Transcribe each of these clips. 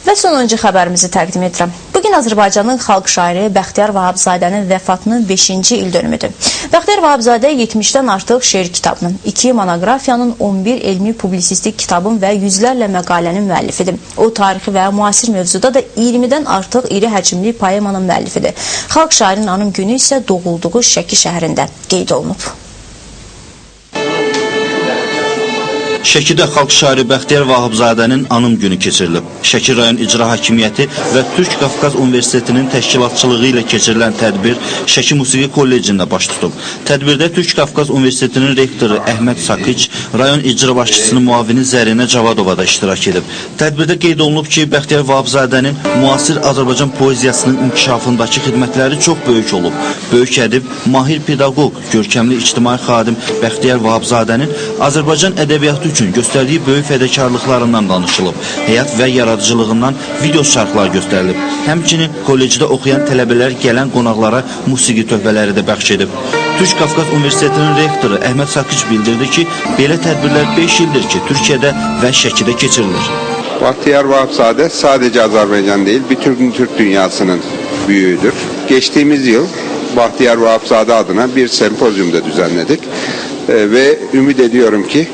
Və sonuncu xəbərimizi təqdim edirəm. Bugün Azərbaycanın xalq şairi Bəxtiyar Vahabzadənin vəfatının 5-ci il dönümüdür. Bəxtiyar Vahabzadə 70-dən artıq şeir kitabının, 2 monoqrafiyanın, 11 elmi publisistik kitabın və yüzlərlə məqalənin müəllifidir. O, tarixi və müasir mövzuda da 20-dən artıq iri həcmli poemanın müəllifidir. Xalq şairinin anım günü isə doğulduğu Şəki şəhərində qeyd olunub. Şəkidə xalq şairi Bəxtiyar Vahabzadənin anım günü keçirilib. Şəki rayon İcra Hakimiyyəti və Türk Qafqaz Universitetinin təşkilatçılığı ilə keçirilən tədbir Şəki Musiqi Kollecində baş tutub. Tədbirdə Türk Qafqaz Universitetinin rektoru Əhməd Sakiç, rayon icra başçısının müavini Zərinə Cavadova da iştirak edib. Tədbirdə qeyd olunub ki, Bəxtiyar Vahabzadənin müasir Azərbaycan poeziyasının inkişafındakı xidmətləri çox böyük olub. Böyük ədib, mahir pedaqoq, görkəmli ictimai xadim Bəxtiyar Vahabzadənin Azərbaycan ədəbiyyatı üçün göstərdiyi böyük fədəkarlıqlarından danışılıb. Həyat və yaradıcılığından video şərhlər göstərilib. Həmçinin kollecdə oxuyan tələbələr gələn qonaqlara musiqi töhfələri də bəxş edib. Türk Qafqaz Universitetinin rektoru Əhməd Sakiç bildirdi ki, belə tədbirlər 5 ildir ki, Türkiyədə və Şəkidə keçirilir. Bəxtiyar Vahabzadə sadece Azerbaycan değil, bütün Türk dünyasının büyüğüdür. Geçtiğimiz yıl Bəxtiyar Vahabzadə adına bir sempozyumda düzenledik ve ümit ediyorum ki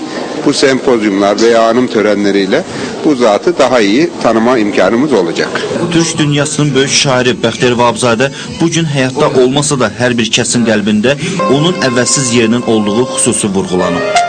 bu sempozyumlar veya anım törenleriyle bu zatı daha iyi tanıma imkanımız olacak. Türk dünyasının böyük şairi Bəxtiyar Vahabzadə bugün həyatda olmasa da hər bir kəsin qəlbində onun əvvəlsiz yerinin olduğu xüsusi vurğulanıb.